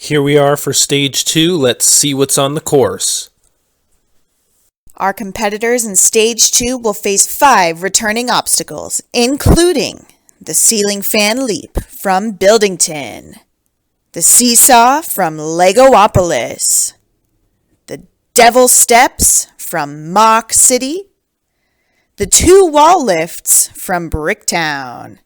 Here we are for stage 2. Let's see what's on the course. Our competitors in stage 2 will face 5 returning obstacles, including the ceiling fan leap from Buildington, the seesaw from Legoopolis, the Devil Steps from Mock City, the 2 wall lifts from Bricktown,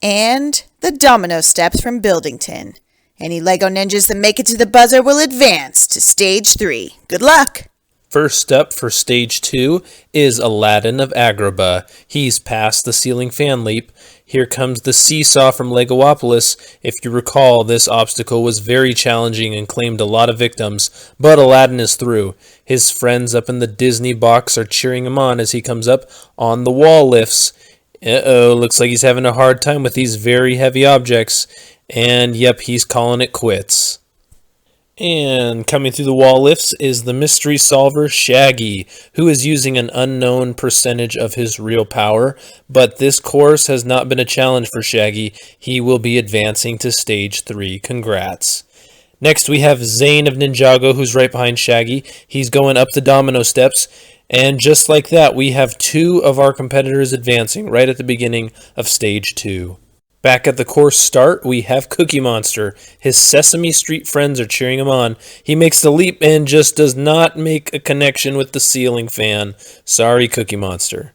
and the Domino Steps from Buildington. Any Lego ninjas that make it to the buzzer will advance to stage 3. Good luck! First up for stage 2 is Aladdin of Agrabah. He's past the ceiling fan leap. Here comes the seesaw from Legoopolis. If you recall, this obstacle was very challenging and claimed a lot of victims, but Aladdin is through. His friends up in the Disney box are cheering him on as he comes up on the wall lifts. Looks like he's having a hard time with these very heavy objects. And yep, he's calling it quits. And coming through the wall lifts is the mystery solver Shaggy, who is using an unknown percentage of his real power. But this course has not been a challenge for Shaggy. He will be advancing to stage 3. Congrats. Next we have Zane of Ninjago, who's right behind Shaggy. He's going up the domino steps. And just like that, we have 2 of our competitors advancing right at the beginning of stage 2. Back at the course start, we have Cookie Monster. His Sesame Street friends are cheering him on. He makes the leap and just does not make a connection with the ceiling fan. Sorry, Cookie Monster.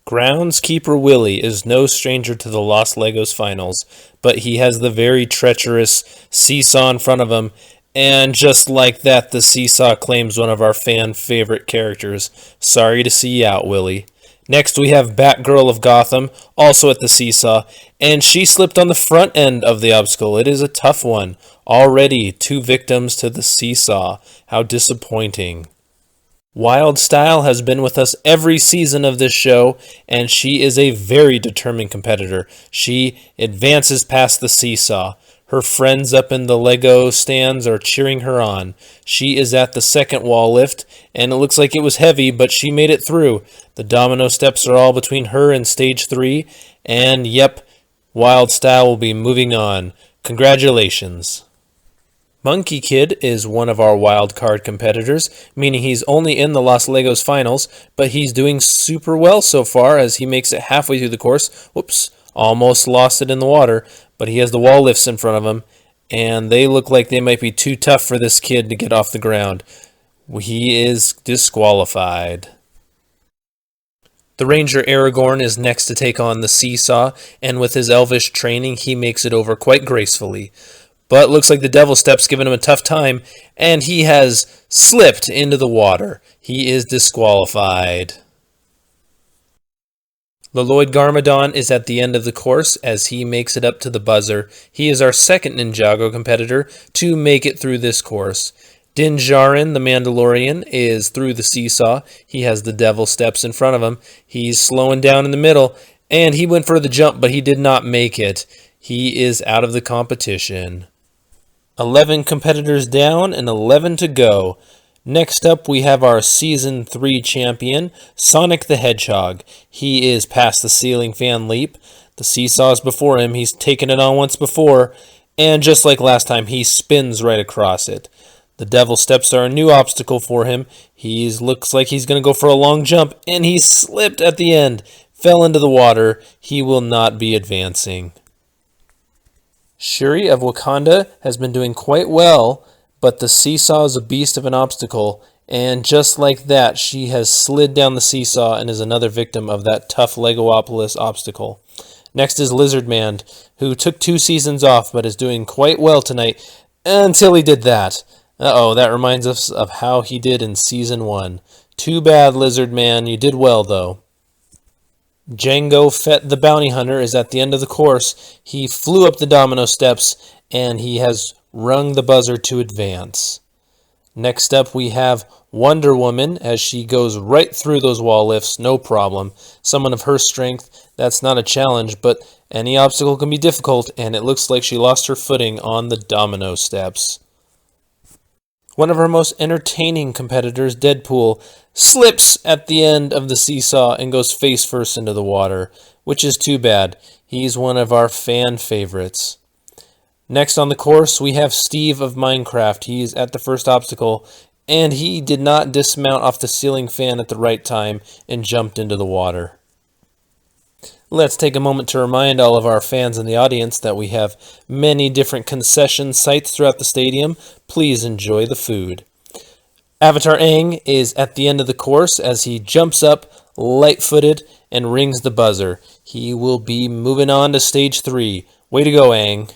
Groundskeeper Willie is no stranger to the Lost Legos finals, but he has the very treacherous Seesaw in front of him, and just like that, the Seesaw claims one of our fan favorite characters. Sorry to see you out, Willie. Next we have Batgirl of Gotham, also at the seesaw, and she slipped on the front end of the obstacle. It is a tough one. Already 2 victims to the seesaw. How disappointing. Wyldstyle has been with us every season of this show, and she is a very determined competitor. She advances past the seesaw. Her friends up in the Lego stands are cheering her on. She is at the second wall lift, and it looks like it was heavy, but she made it through. The domino steps are all between her and stage 3, and yep, Wyldstyle will be moving on. Congratulations. Monkie Kid is one of our wild card competitors, meaning he's only in the Lost Legos finals, but he's doing super well so far as he makes it halfway through the course. Whoops, almost lost it in the water. But he has the wall lifts in front of him, and they look like they might be too tough for this kid to get off the ground. He is disqualified. The Ranger Aragorn is next to take on the Seesaw, and with his elvish training, he makes it over quite gracefully. But looks like the Devil Steps giving him a tough time, and he has slipped into the water. He is disqualified. The Lloyd Garmadon is at the end of the course as he makes it up to the buzzer. He is our second Ninjago competitor to make it through this course. Djarin, the Mandalorian, is through the seesaw. He has the Devil Steps in front of him. He's slowing down in the middle, and he went for the jump, but he did not make it. He is out of the competition. 11 competitors down and 11 to go. Next up, we have our Season 3 champion, Sonic the Hedgehog. He is past the ceiling fan leap. The seesaw is before him. He's taken it on once before, and just like last time, he spins right across it. The Devil Steps are a new obstacle for him. He looks like he's going to go for a long jump, and he slipped at the end, fell into the water. He will not be advancing. Shuri of Wakanda has been doing quite well, but the seesaw is a beast of an obstacle, and just like that, she has slid down the seesaw and is another victim of that tough Legoopolis obstacle. Next is Lizard Man, who took 2 seasons off but is doing quite well tonight until he did that. That reminds us of how he did in Season 1. Too bad, Lizard Man, you did well though. Jango Fett the Bounty Hunter is at the end of the course. He flew up the domino steps, and he has rung the buzzer to advance. Next up, we have Wonder Woman as she goes right through those wall lifts, no problem. Someone of her strength, that's not a challenge, but any obstacle can be difficult, and it looks like she lost her footing on the domino steps. One of our most entertaining competitors, Deadpool, slips at the end of the seesaw and goes face first into the water, which is too bad. He's one of our fan favorites. Next on the course, we have Steve of Minecraft. He's at the first obstacle, and he did not dismount off the ceiling fan at the right time and jumped into the water. Let's take a moment to remind all of our fans in the audience that we have many different concession sites throughout the stadium. Please enjoy the food. Avatar Aang is at the end of the course as he jumps up, light-footed, and rings the buzzer. He will be moving on to stage 3. Way to go, Aang.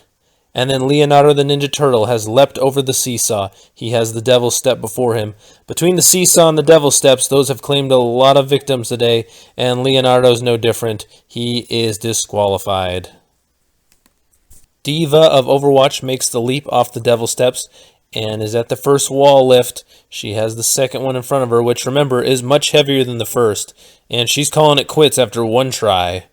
And then Leonardo the Ninja Turtle has leapt over the seesaw. He has the Devil's Step before him. Between the seesaw and the Devil's Steps, those have claimed a lot of victims today, and Leonardo's no different. He is disqualified. Diva of Overwatch makes the leap off the Devil's Steps and is at the first wall lift. She has the second one in front of her, which, remember, is much heavier than the first, and she's calling it quits after one try.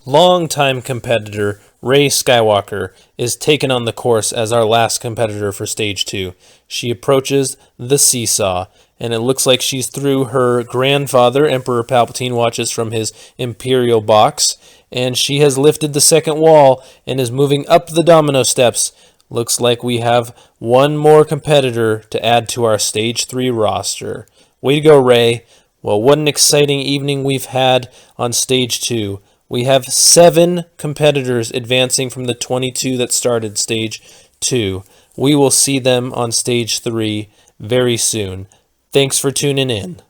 Longtime competitor Rey Skywalker is taken on the course as our last competitor for Stage 2. She approaches the seesaw, and it looks like she's through. Her grandfather, Emperor Palpatine, watches from his Imperial box, and she has lifted the second wall and is moving up the domino steps. Looks like we have one more competitor to add to our Stage 3 roster. Way to go, Rey. Well, what an exciting evening we've had on Stage 2. We have 7 competitors advancing from the 22 that started Stage 2. We will see them on Stage 3 very soon. Thanks for tuning in.